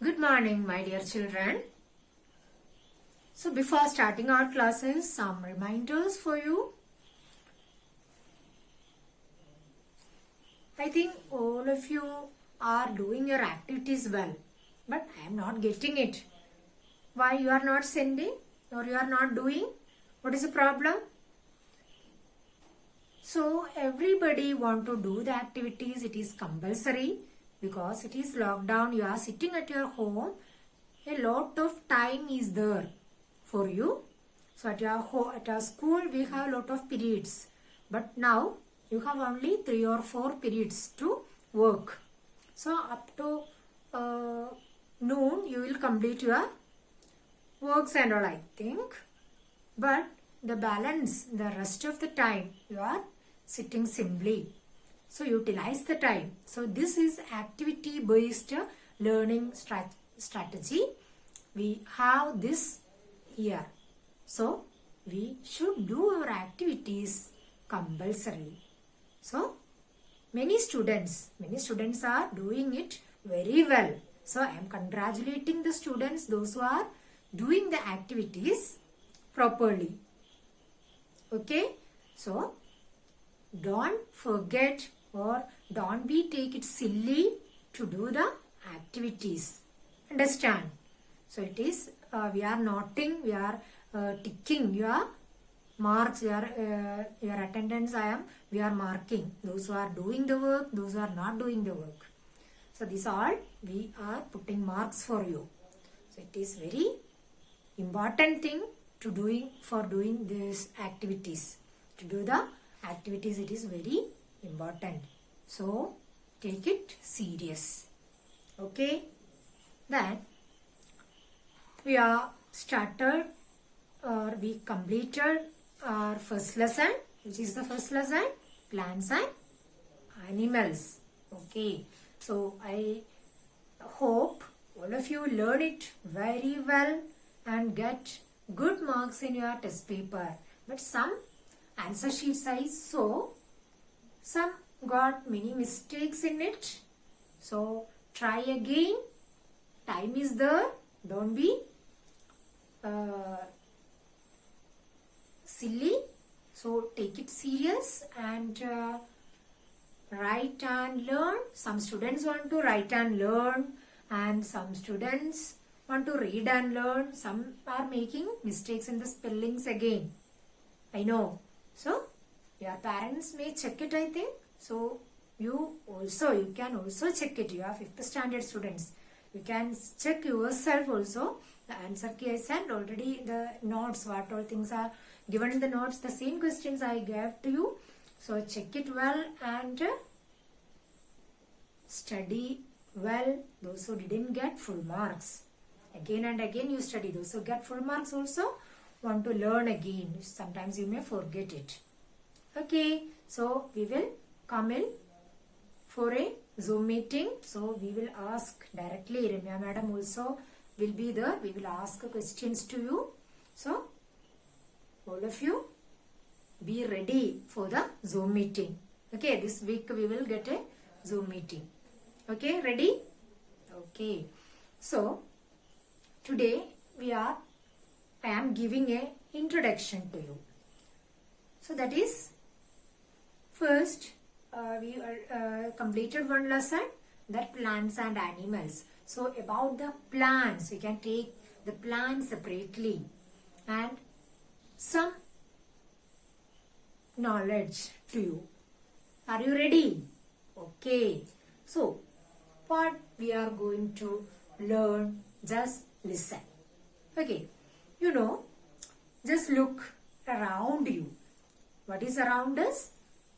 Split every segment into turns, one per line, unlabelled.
Good morning, my dear children. So before starting our classes, some reminders for you. I think all of you are doing your activities well, but I am not getting it. Why you are not sending or you are not doing? What is the problem? So everybody want to do the activities. It is compulsory because it is lockdown. You are sitting at your home. A lot of time is there for you. So at your school we have a lot of periods, but now you have only 3 or 4 periods to work. So up to noon you will complete your works and all, I think. But the balance, the rest of the time you are sitting simply. So utilize the time. So this is activity based learning strategy. We have this here. So we should do our activities compulsorily. So many students are doing it very well. So I am congratulating the students, those who are doing the activities properly. Okay, so don't forget or don't take it silly to do the activities. Understand? So it is we are noting, we are ticking your marks, your attendance. We are marking those who are doing the work, those who are not doing the work. So this all we are putting marks for you. So it is very important thing to doing these activities. To do the activities, it is very important. So take it serious. Okay. Then we are started or we completed our first lesson. Which is the first lesson? Plants and animals. Okay. So I hope all of you learn it very well and get good marks in your test paper. But some answer sheets I saw, some got many mistakes in it. So try again. Time is there. Don't be silly. So take it serious and write and learn. Some students want to write and learn, and some students want to read and learn. Some are making mistakes in the spellings again. I know. So your parents may check it, I think. So you can also check it. You are 5th standard students. You can check yourself also. The answer key I sent already, the notes, what all things are given in the notes, the same questions I gave to you. So check it well and study well. Those who didn't get full marks, again and again you study. Those who get full marks also want to learn again. Sometimes you may forget it. Okay, so we will come in for a Zoom meeting. So we will ask directly. Ramya madam also will be there. We will ask questions to you. So all of you be ready for the Zoom meeting. Okay, this week we will get a Zoom meeting. Okay, ready? Okay. So today I am giving a introduction to you. So that is first we completed one lesson, that plants and animals. So about the plants, we can take the plants separately and some knowledge to you. Are you ready? Okay. So what we are going to learn, just listen. Okay. You know, just look around you. What is around us?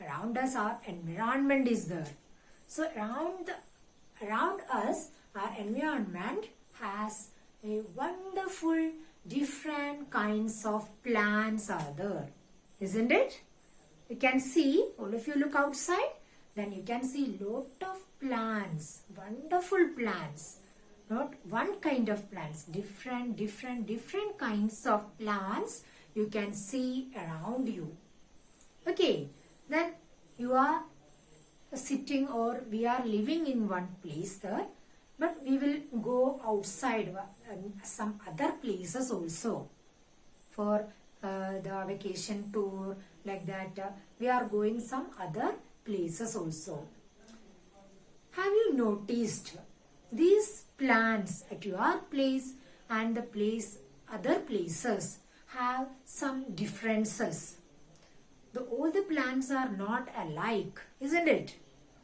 Around us our environment is there. So around us our environment has a wonderful different kinds of plants are there. Isn't it? You can see, all of you look outside, then you can see lot of plants, wonderful plants. Not one kind of plants, different kinds of plants you can see around you. Okay, then you are sitting or we are living in one place there. But we will go outside some other places also for the vacation tour, like that. We are going some other places also. Have you noticed these plants at your place and the place other places have some differences? All the plants are not alike, isn't it?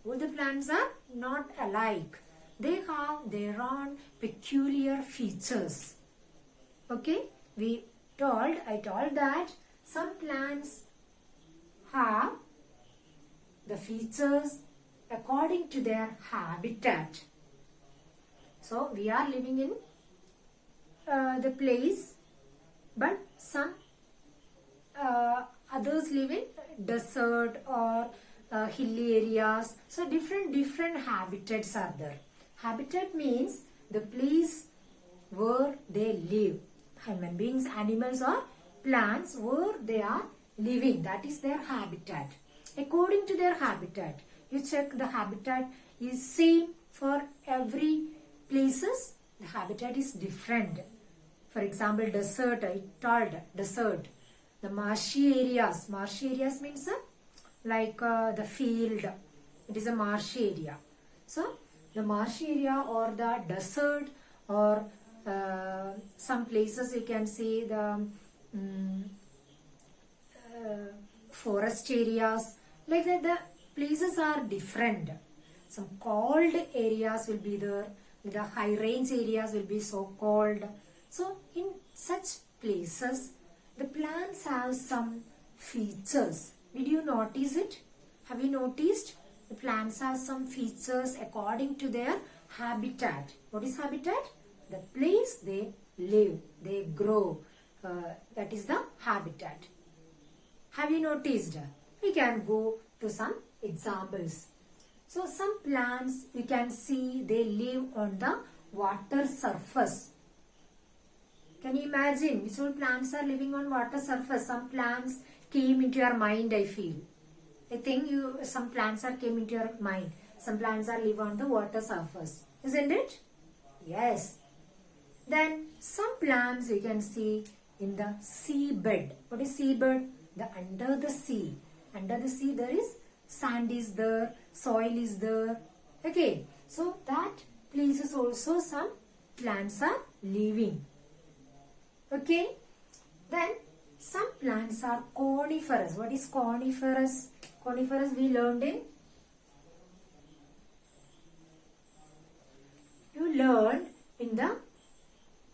All the plants are not alike. They have their own peculiar features. Okay, I told that some plants have the features according to their habitat. So we are living in the place, but some others live in desert or hilly areas. So different habitats are there. Habitat means the place where they live. Human beings, animals or plants where they are living. That is their habitat. According to their habitat, you check the habitat is same for every places. The habitat is different. For example, desert, I told desert. The marshy areas means like the field. It is a marshy area. So the marshy area or the desert or some places you can see the forest areas, like that. The places are different. Some cold areas will be there. The high range areas will be so cold. So in such places, the plants have some features. Did you notice it? Have you noticed? The plants have some features according to their habitat. What is habitat? The place they live, they grow. That is the habitat. Have you noticed? We can go to some examples. So some plants you can see they live on the water surface. Can you imagine which all plants are living on water surface? Some plants came into your mind, I feel. I think some plants came into your mind. Some plants are live on the water surface. Isn't it? Yes. Then some plants you can see in the seabed. What is seabed? The under the sea. Under the sea there is sand is there, soil is there. Okay. So that places also some plants are living. Okay. Then some plants are coniferous. What is coniferous? Coniferous we learned in. You learned in the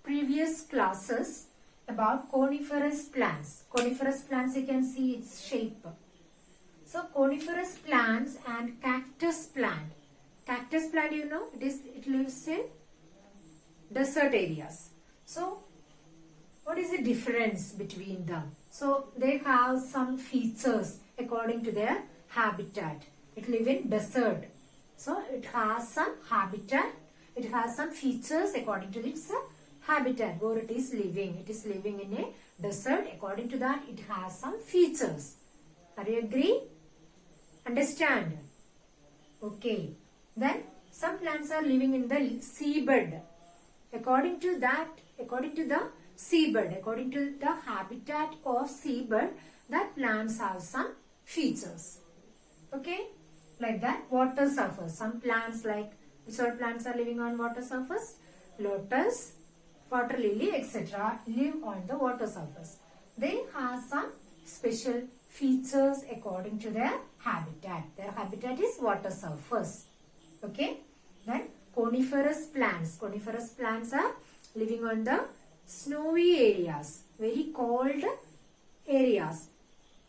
previous classes about coniferous plants. Coniferous plants you can see its shape. So coniferous plants and cactus plant. Cactus plant you know it lives in desert areas. So what is the difference between them? So they have some features according to their habitat. It lives in desert. So it has some habitat. It has some features according to its habitat where it is living. It is living in a desert. According to that, it has some features. Are you agree? Understand? Okay. Then some plants are living in the seabed. According to the seabed, according to the habitat of seabed, that plants have some features. Okay? Like that, water surface. Some plants like, which all plants are living on water surface? Lotus, water lily, etc. live on the water surface. They have some special features according to their habitat. Their habitat is water surface. Okay? Then coniferous plants. Coniferous plants are living on the snowy areas, very cold areas.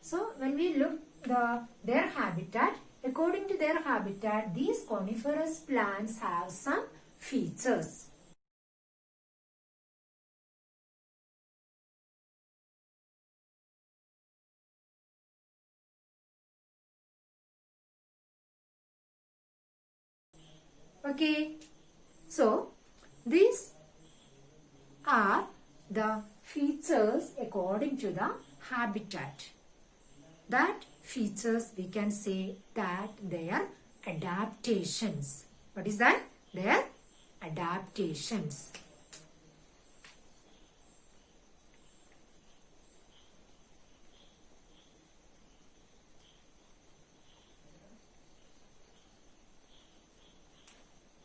So when we look their habitat, according to their habitat, these coniferous plants have some features. Okay, so these are the features according to the habitat. That features we can say that they are adaptations. What is that? They are adaptations.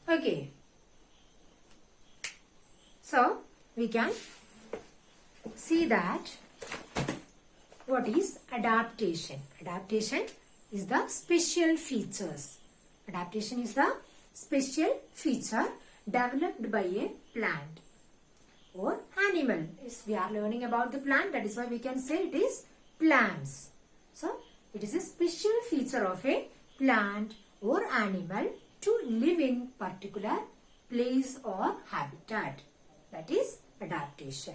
Okay. So, we can see that what is adaptation. Adaptation is the special features. Adaptation is the special feature developed by a plant or animal. If we are learning about the plant, that is why we can say it is plants. So, it is a special feature of a plant or animal to live in particular place or habitat. That is adaptation.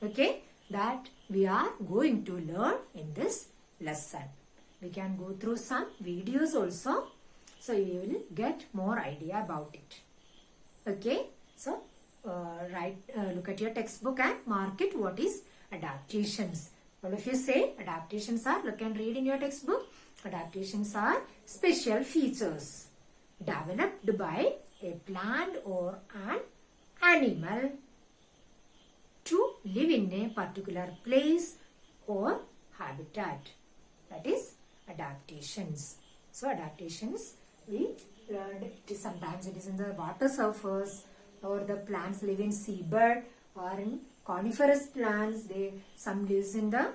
Okay, that we are going to learn in this lesson. We can go through some videos also, so you will get more idea about it. Okay, so look at your textbook and mark it what is adaptations. All of you say adaptations are, look and read in your textbook. Adaptations are special features developed by a plant or an animal to live in a particular place or habitat. That is adaptations. So adaptations we learned, sometimes it is in the water surface, or the plants live in seabed or in coniferous plants. Some lives in the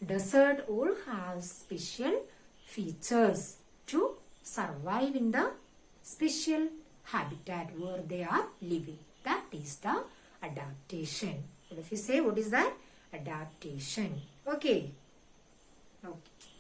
desert. All have special features to survive in the special habitat where they are living. That is the adaptation. What if you say what is that? Adaptation. Okay. Okay.